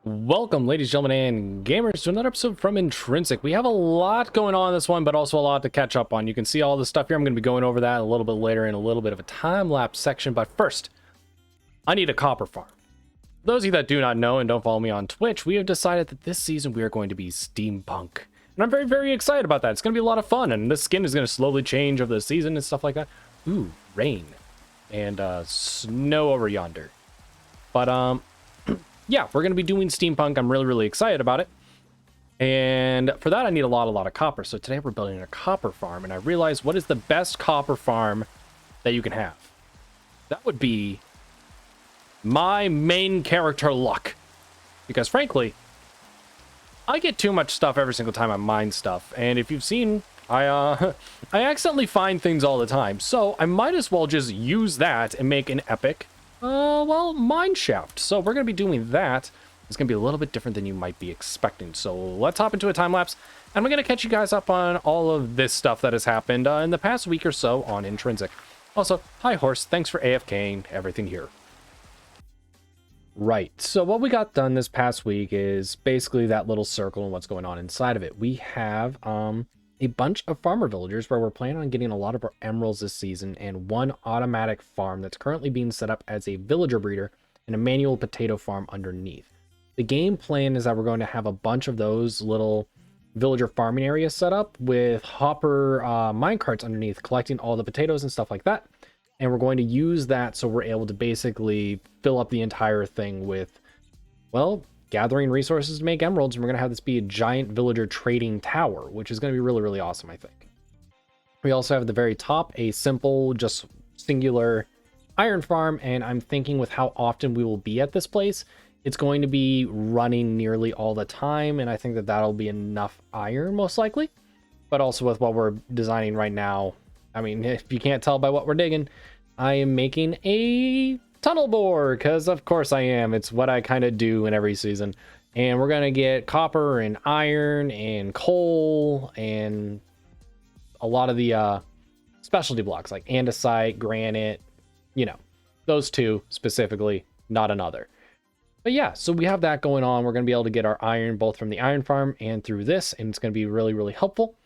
Welcome, ladies, gentlemen, and gamers, to another episode from Intrinsic. We have a lot going on in this one, but also a lot to catch up on. You can see all the stuff here. I'm going to be going over that a little bit later in a little bit of a time-lapse section. But first, I need a copper farm. For those of you that do not know and don't follow me on Twitch, we have decided that this season we are going to be steampunk. And I'm very, very excited about that. It's going to be a lot of fun, and this skin is going to slowly change over the season and stuff like that. Ooh, rain. And snow over yonder. But, yeah, we're going to be doing steampunk. I'm really, really excited about it. And for that, I need a lot of copper. So today we're building a copper farm. And I realized, what is the best copper farm that you can have? That would be my main character luck. Because frankly, I get too much stuff every single time I mine stuff. And if you've seen, I accidentally find things all the time. So I might as well just use that and make an epic well, mine shaft. So we're going to be doing that. It's going to be a little bit different than you might be expecting. So let's hop into a time lapse, and we're going to catch you guys up on all of this stuff that has happened in the past week or so on Intrinsic. Also, hi horse, thanks for AFKing everything here. Right, so what we got done this past week is basically that little circle and what's going on inside of it. We have a bunch of farmer villagers where we're planning on getting a lot of our emeralds this season, and one automatic farm that's currently being set up as a villager breeder and a manual potato farm underneath. The game plan is that we're going to have a bunch of those little villager farming areas set up with hopper minecarts underneath, collecting all the potatoes and stuff like that. And we're going to use that so we're able to basically fill up the entire thing with, well, gathering resources to make emeralds, and we're going to have this be a giant villager trading tower, which is going to be really, really awesome, I think. We also have at the very top a simple, just singular iron farm, and I'm thinking with how often we will be at this place, it's going to be running nearly all the time, and I think that that'll be enough iron, most likely. But also with what we're designing right now, I mean, if you can't tell by what we're digging, I am making a tunnel bore, because of course I am. It's what I kind of do in every season. And we're gonna get copper and iron and coal and a lot of the specialty blocks like andesite, granite, you know, those two specifically, not another. But yeah, so we have that going on. We're gonna be able to get our iron both from the iron farm and through this, and it's gonna be really, really helpful.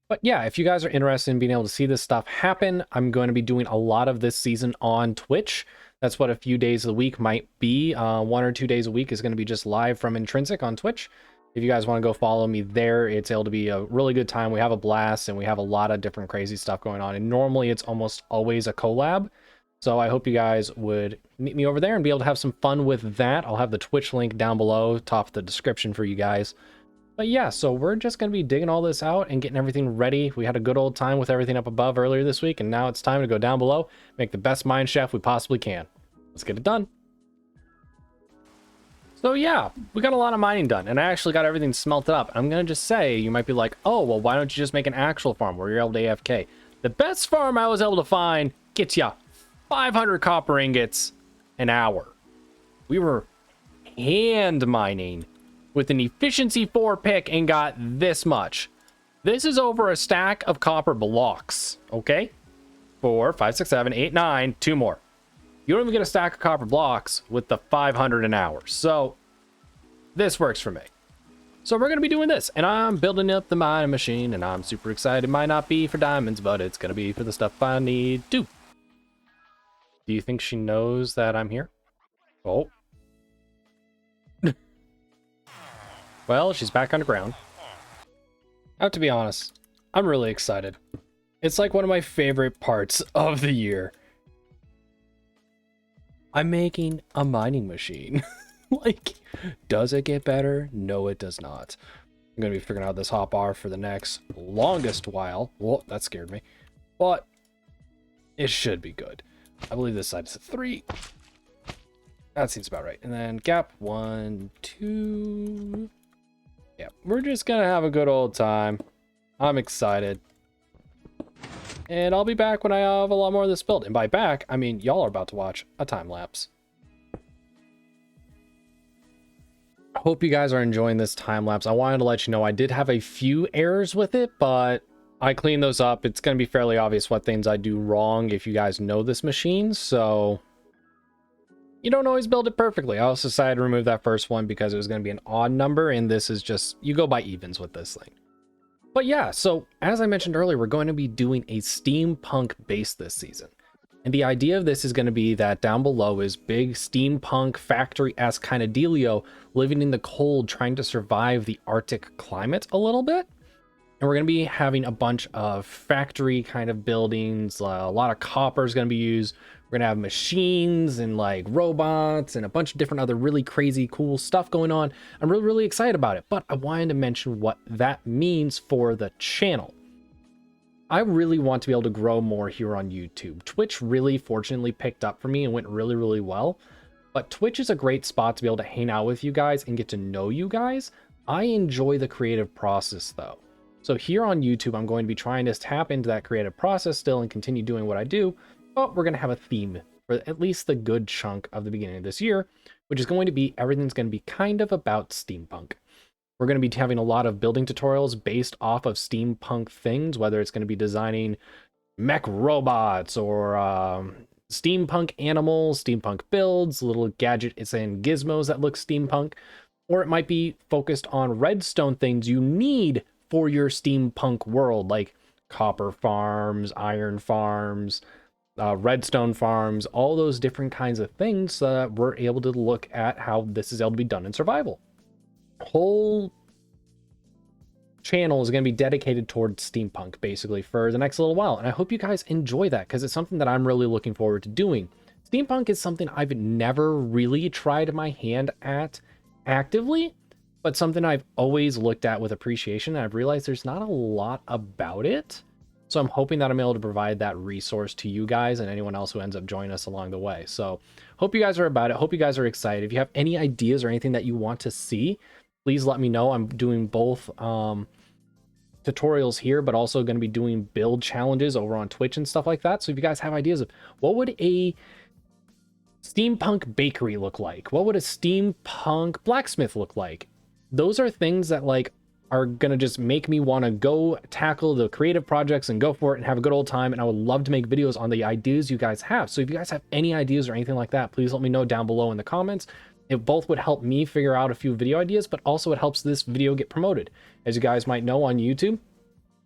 But yeah, if you guys are interested in being able to see this stuff happen, I'm going to be doing a lot of this season on Twitch. That's what a few days a week might be. 1 or 2 days a week is going to be just live from Intrinsic on Twitch. If you guys want to go follow me there, it's able to be a really good time. We have a blast, and we have a lot of different crazy stuff going on. And normally it's almost always a collab. So I hope you guys would meet me over there and be able to have some fun with that. I'll have the Twitch link down below, top of the description for you guys. But yeah, so we're just going to be digging all this out and getting everything ready. We had a good old time with everything up above earlier this week, and now it's time to go down below, make the best mine shaft we possibly can. Let's get it done. So yeah, we got a lot of mining done, and I actually got everything smelted up. I'm going to just say, you might be like, oh, well, why don't you just make an actual farm where you're able to AFK? The best farm I was able to find gets ya 500 copper ingots an hour. We were hand mining with an efficiency 4 pick and got this much. This is over a stack of copper blocks, okay? 4, 5, 6, 7, 8, 9, 2 more. You don't even get a stack of copper blocks with the 500 an hour. So this works for me. So we're going to be doing this, and I'm building up the mining machine, and I'm super excited. It might not be for diamonds, but it's going to be for the stuff I need to. Do you think she knows that I'm here? Oh. Well, she's back underground. I have to be honest, I'm really excited. It's like one of my favorite parts of the year. I'm making a mining machine. Like, does it get better? No, it does not. I'm going to be figuring out this hotbar for the next longest while. Whoa, that scared me. But it should be good. I believe this side is a 3. That seems about right. And then gap 1, 2... Yeah, we're just gonna have a good old time. I'm excited. And I'll be back when I have a lot more of this built. And by back, I mean y'all are about to watch a time lapse. I hope you guys are enjoying this time lapse. I wanted to let you know I did have a few errors with it, but I cleaned those up. It's gonna be fairly obvious what things I do wrong if you guys know this machine. So you don't always build it perfectly. I also decided to remove that first one because it was going to be an odd number, and this is just, you go by evens with this thing. But yeah, so as I mentioned earlier, we're going to be doing a steampunk base this season. And the idea of this is going to be that down below is big steampunk factory-esque kind of dealio, living in the cold, trying to survive the Arctic climate a little bit. And we're going to be having a bunch of factory kind of buildings. A lot of copper is going to be used. We're going to have machines and like robots and a bunch of different other really crazy cool stuff going on. I'm really, really excited about it. But I wanted to mention what that means for the channel. I really want to be able to grow more here on YouTube. Twitch really fortunately picked up for me and went really, really well. But Twitch is a great spot to be able to hang out with you guys and get to know you guys. I enjoy the creative process though. So here on YouTube, I'm going to be trying to tap into that creative process still and continue doing what I do, but we're going to have a theme for at least the good chunk of the beginning of this year, which is going to be everything's going to be kind of about steampunk. We're going to be having a lot of building tutorials based off of steampunk things, whether it's going to be designing mech robots or steampunk animals, steampunk builds, little gadgets and gizmos that look steampunk, or it might be focused on redstone things you need for your steampunk world, like copper farms, iron farms, redstone farms, all those different kinds of things, so that we're able to look at how this is able to be done in survival. Whole channel is going to be dedicated towards steampunk basically for the next little while, and I hope you guys enjoy that because it's something that I'm really looking forward to doing. Steampunk is something I've never really tried my hand at actively, but something I've always looked at with appreciation, and I've realized there's not a lot about it. So I'm hoping that I'm able to provide that resource to you guys and anyone else who ends up joining us along the way. So hope you guys are about it. Hope you guys are excited. If you have any ideas or anything that you want to see, please let me know. I'm doing both tutorials here, but also going to be doing build challenges over on Twitch and stuff like that. So if you guys have ideas of what would a steampunk bakery look like, what would a steampunk blacksmith look like, those are things that like are gonna just make me want to go tackle the creative projects and go for it and have a good old time. And I would love to make videos on the ideas you guys have. So if you guys have any ideas or anything like that, please let me know down below in the comments. It both would help me figure out a few video ideas, but also it helps this video get promoted. As you guys might know on YouTube,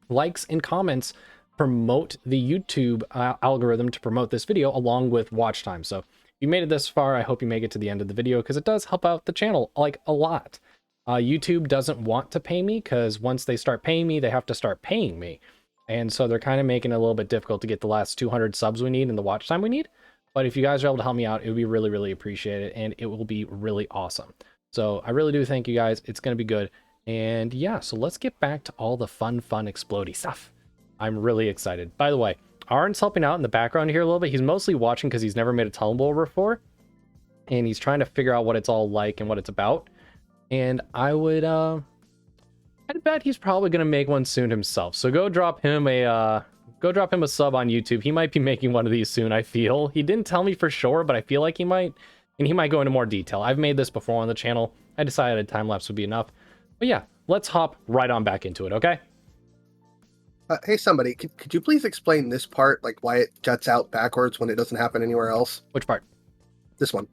likes and comments promote the YouTube algorithm to promote this video along with watch time. So if you made it this far, I hope you make it to the end of the video because it does help out the channel like a lot. YouTube doesn't want to pay me because once they start paying me, they have to start paying me. And so they're kind of making it a little bit difficult to get the last 200 subs we need and the watch time we need. But if you guys are able to help me out, it would be really, really appreciated. And it will be really awesome. So I really do thank you guys. It's going to be good. And yeah, so let's get back to all the fun explodey stuff. I'm really excited. By the way, Aaron's helping out in the background here a little bit. He's mostly watching because he's never made a tumble before. And he's trying to figure out what it's all like and what it's about. And I would, I'd bet he's probably going to make one soon himself. So go drop him a sub on YouTube. He might be making one of these soon, I feel. He didn't tell me for sure, but I feel like he might. And he might go into more detail. I've made this before on the channel. I decided a time lapse would be enough. But yeah, let's hop right on back into it, okay? Hey, somebody, could you please explain this part, like why it juts out backwards when it doesn't happen anywhere else? Which part? This one.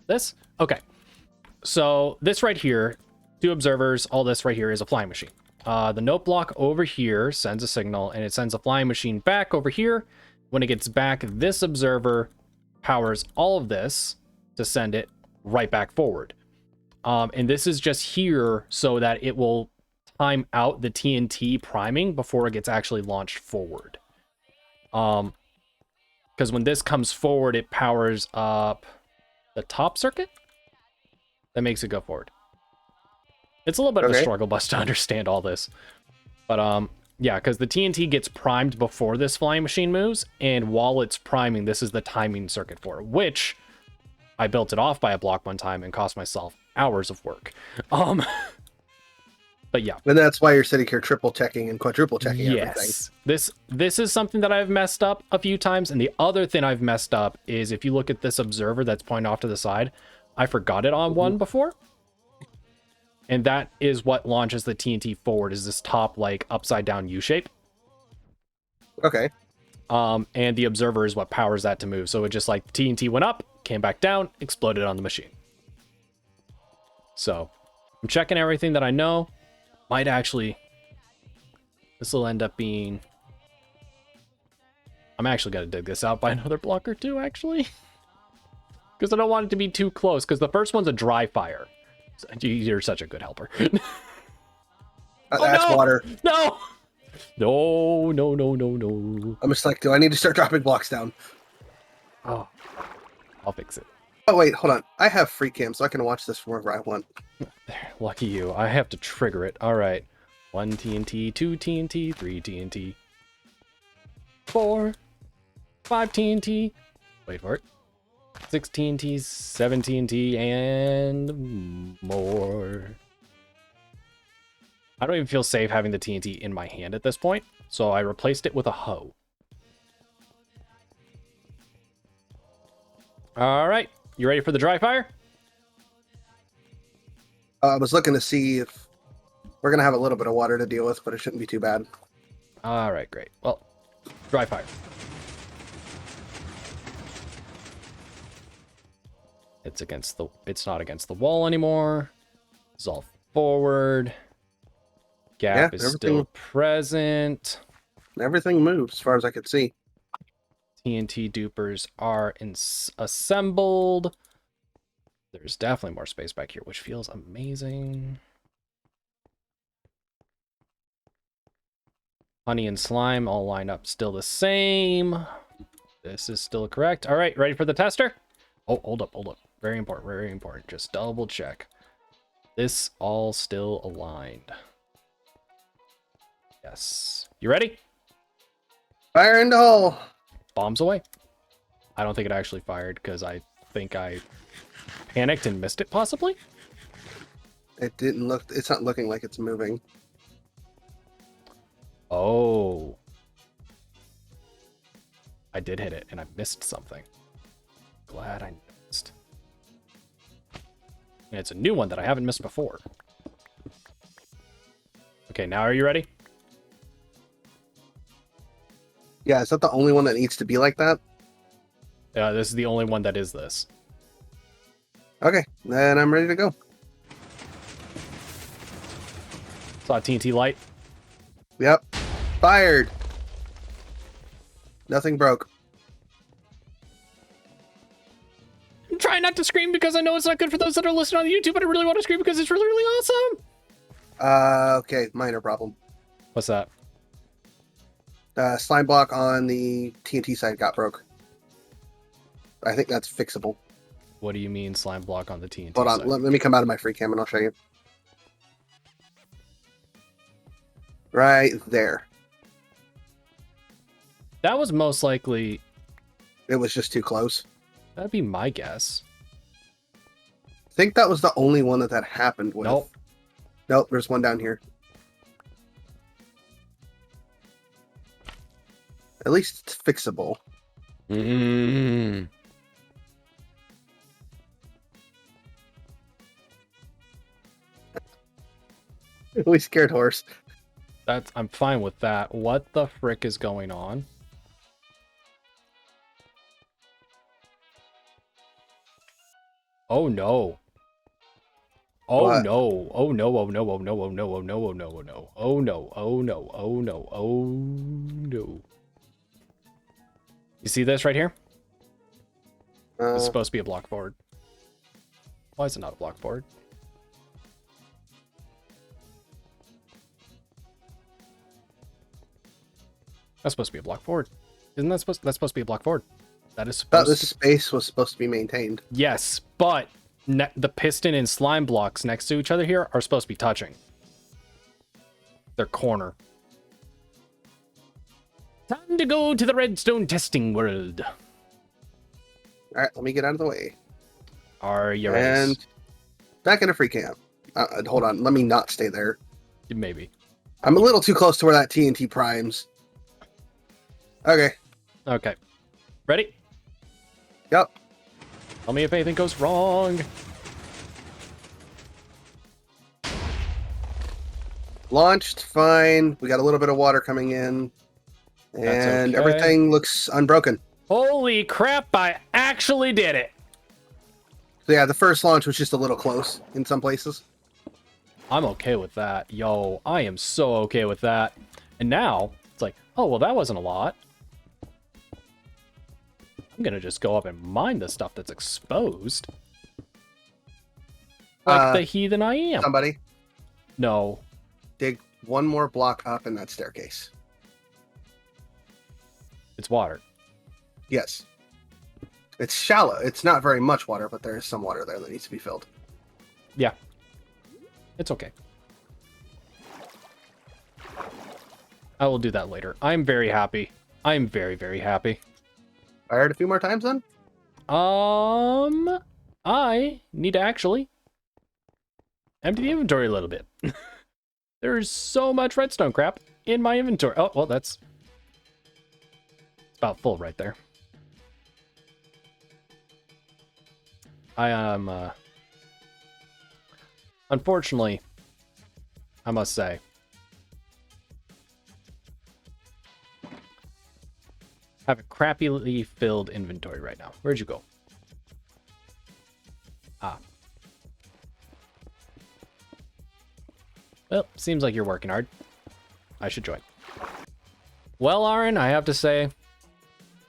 This? Okay. So this right here, 2 observers, all this right here is a flying machine. The note block over here sends a signal and it sends a flying machine back over here. When it gets back, this observer powers all of this to send it right back forward. And this is just here so that it will time out the TNT priming before it gets actually launched forward. Because when this comes forward, it powers up the top circuit. That makes it go forward. It's a little bit of a struggle bus to understand all this. But yeah, because the TNT gets primed before this flying machine moves, and while it's priming, this is the timing circuit for it, which I built it off by a block one time and cost myself hours of work. But yeah. And that's why you're sitting here triple checking and quadruple checking everything. This is something that I've messed up a few times, and the other thing I've messed up is if you look at this observer that's pointing off to the side, I forgot it on one before. And that is what launches the TNT forward, is this top, like, upside down U shape. Okay. And the observer is what powers that to move. So it just like TNT went up, came back down, exploded on the machine. So I'm checking everything that I know. Might actually, this will end up being, I'm actually going to dig this out by another block or two, actually. Because I don't want it to be too close, because the first one's a dry fire. You're such a good helper. That's no! water. No! No, no, no, no, no. I'm just like, do I need to start dropping blocks down? Oh, I'll fix it. Oh, wait, hold on. I have free cam, so I can watch this from wherever I want. There, lucky you. I have to trigger it. All right. 1 TNT, 2 TNT, 3 TNT, 4, 5 TNT. Wait for it. 6 TNT, 7 TNT, and more. I don't even feel safe having the TNT in my hand at this point, so I replaced it with a hoe. All right, you ready for the dry fire? I was looking to see if we're going to have a little bit of water to deal with, but it shouldn't be too bad. All right, great. Well, dry fire. It's not against the wall anymore. It's all forward. Gap is still present. Everything moves as far as I could see. TNT dupers are assembled. There's definitely more space back here, which feels amazing. Honey and slime all line up still the same. This is still correct. All right, ready for the tester? Oh, hold up, hold up. Very important, very important. Just double check. This all still aligned. Yes. You ready? Fire in the hole. Bombs away. I don't think it actually fired because I think I panicked and missed it, possibly. It didn't look. It's not looking like it's moving. Oh. I did hit it and I missed something. Glad I missed. And it's a new one that I haven't missed before. Okay, now are you ready? Yeah, is that the only one that needs to be like that? This is the only one that is this. Okay, then I'm ready to go. Saw TNT light. Yep. Fired. Nothing broke. I'm trying not to scream because I know it's not good for those that are listening on YouTube, but I really want to scream because it's really, really awesome. Okay, minor problem. What's that? Slime block on the TNT side got broke. I think that's fixable. What do you mean slime block on the TNT Hold on, side? let me come out of my free cam and I'll show you. Right there. That was most likely... It was just too close. That'd be my guess. I think that was the only one that happened with. Nope. Nope, there's one down here. At least it's fixable. Mm-hmm. We scared horse. I'm fine with that. What the frick is going on? Oh no. Oh What? no. Oh no. Oh no. Oh no. Oh no. Oh no. Oh no. Oh no. Oh no. Oh no. Oh no. Oh no. You see this right here? This is supposed to be a block forward. Why is it not a block forward? That's supposed to be a block forward. Isn't that supposed? That's supposed to be a block forward. That is supposed. This space was supposed to be maintained. Yes, but the piston and slime blocks next to each other here are supposed to be touching. They're corner. Time to go to the redstone testing world. All right, let me get out of the way. Are you ready? And back in a free camp. Hold on, let me not stay there. Maybe. I'm a little too close to where that TNT primes. Okay. Okay. Ready? Yep. Tell me if anything goes wrong. Launched, fine. We got a little bit of water coming in. And okay. everything looks unbroken. Holy crap, I actually did it. So yeah, the first launch was just a little close in some places. I'm okay with that. Yo, I am so okay with that. And now, it's like, oh, well, that wasn't a lot. I'm gonna just go up and mine the stuff that's exposed. Like the heathen I am. Somebody No. dig one more block up in that staircase. It's water. Yes. It's shallow. It's not very much water, but there is some water there that needs to be filled. Yeah. It's okay. I will do that later. I'm very happy. I'm very, very happy. Fired a few more times then? I need to actually empty the inventory a little bit. There's so much redstone crap in my inventory. Oh, well, that's about full right there. I am, unfortunately, I must say, have a crappily filled inventory right now. Where'd you go? Ah. Well, seems like you're working hard. I should join. Well, Aaron, I have to say,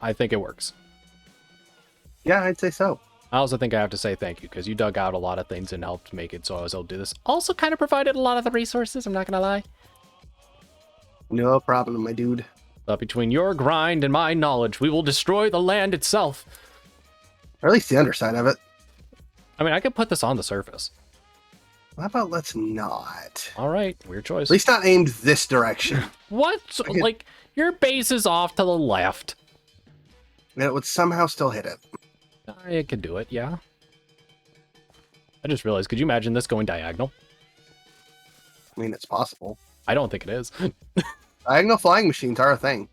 I think it works. Yeah, I'd say so. I also think I have to say thank you, because you dug out a lot of things and helped make it so I was able to do this. Also kind of provided a lot of the resources, I'm not gonna lie. No problem, my dude. But between your grind and my knowledge, we will destroy the land itself. Or at least the underside of it. I mean, I could put this on the surface. How about let's not? All right, weird choice. At least not aimed this direction. What? Like, your base is off to the left. And it would somehow still hit it. I could do it, yeah. I just realized, could you imagine this going diagonal? I mean, it's possible. I don't think it is. Diagonal flying machines are a thing.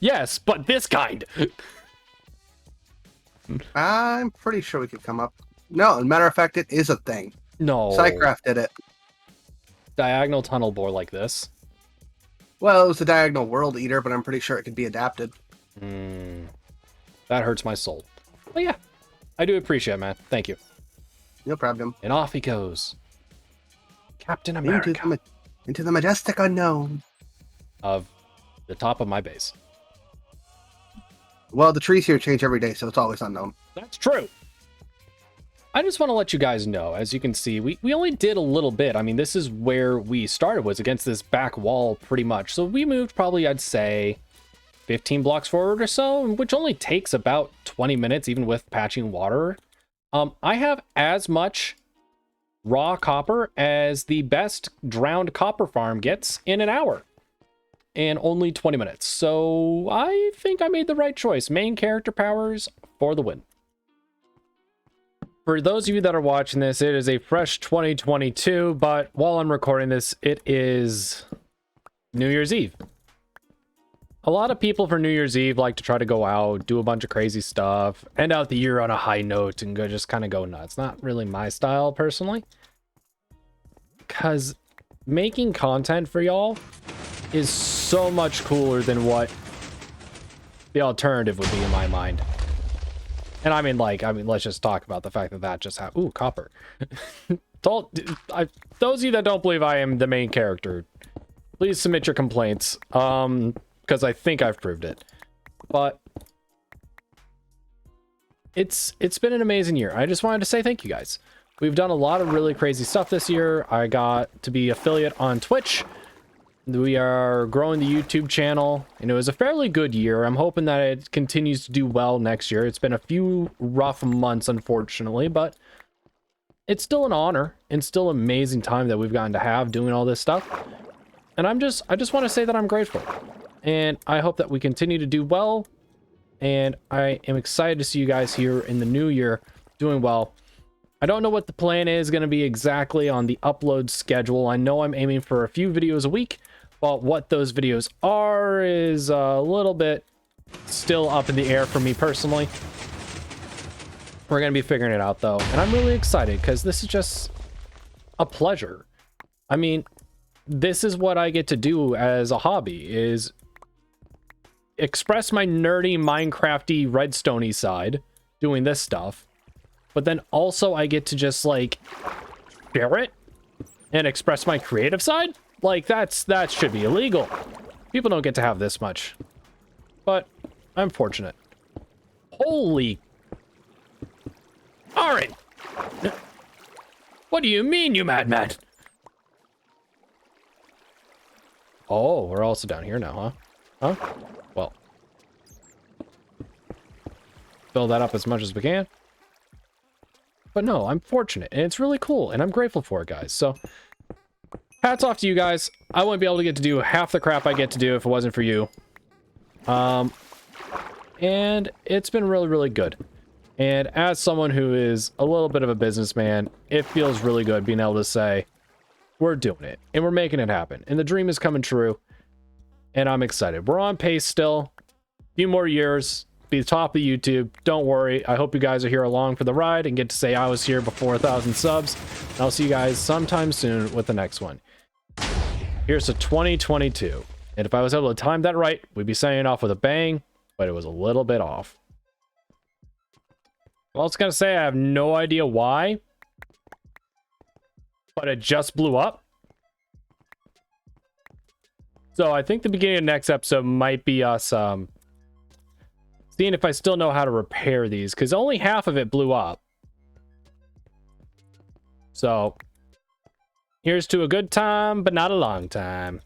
Yes, but this kind. I'm pretty sure we could come up. No, as a matter of fact, it is a thing. No. Psycraft did it. Diagonal tunnel bore like this. Well, it was a diagonal world eater, but I'm pretty sure it could be adapted. That hurts my soul. But yeah, I do appreciate it, man. Thank you. No problem. And off he goes. Captain America. Into the majestic unknown. Of the top of my base. Well, the trees here change every day, so it's always unknown. That's true. I just want to let you guys know, as you can see, we only did a little bit. I mean, this is where we started, was against this back wall pretty much. So we moved probably, I'd say, 15 blocks forward or so, which only takes about 20 minutes, even with patching water. I have as much raw copper as the best drowned copper farm gets in an hour. And only 20 minutes. So I think I made the right choice. Main character powers for the win. For those of you that are watching this, it is a fresh 2022, but while I'm recording this, it is New Year's Eve. A lot of people for New Year's Eve like to try to go out, do a bunch of crazy stuff, end out the year on a high note, and just kind of go nuts. Not really my style, personally. Because making content for y'all is so much cooler than what the alternative would be in my mind. And I mean, let's just talk about the fact that that just happened. Ooh, copper. Those of you that don't believe I am the main character, please submit your complaints. Because I think I've proved it. But it's been an amazing year. I just wanted to say thank you guys. We've done a lot of really crazy stuff this year. I got to be affiliate on Twitch. We are growing the YouTube channel, and it was a fairly good year. I'm hoping that it continues to do well next year. It's been a few rough months, unfortunately, but it's still an honor and still an amazing time that we've gotten to have doing all this stuff. And I just want to say that I'm grateful, and I hope that we continue to do well. And I am excited to see you guys here in the new year doing well. I don't know what the plan is going to be exactly on the upload schedule. I know I'm aiming for a few videos a week. But what those videos are is a little bit still up in the air for me personally. We're going to be figuring it out though. And I'm really excited because this is just a pleasure. I mean, this is what I get to do as a hobby, is express my nerdy, Minecrafty, Redstone-y side doing this stuff, but then also I get to just, like, share it and express my creative side? Like, that should be illegal. People don't get to have this much. But I'm fortunate. Holy... Alright. What do you mean, you madman? Oh, we're also down here now, huh? Huh? Well. Fill that up as much as we can. But no, I'm fortunate, and it's really cool, and I'm grateful for it, guys. So, hats off to you guys. I wouldn't be able to get to do half the crap I get to do if it wasn't for you. And it's been really, really good. And as someone who is a little bit of a businessman, it feels really good being able to say, we're doing it, and we're making it happen. And the dream is coming true, and I'm excited. We're on pace still. A few more years, be the top of YouTube. Don't worry. I hope you guys are here along for the ride and get to say I was here before 1,000 subs. And I'll see you guys sometime soon with the next one. Here's to 2022. And if I was able to time that right, we'd be signing off with a bang, but it was a little bit off. Well, I was going to say I have no idea why, but it just blew up. So I think the beginning of next episode might be us seeing if I still know how to repair these, because only half of it blew up. So here's to a good time, but not a long time.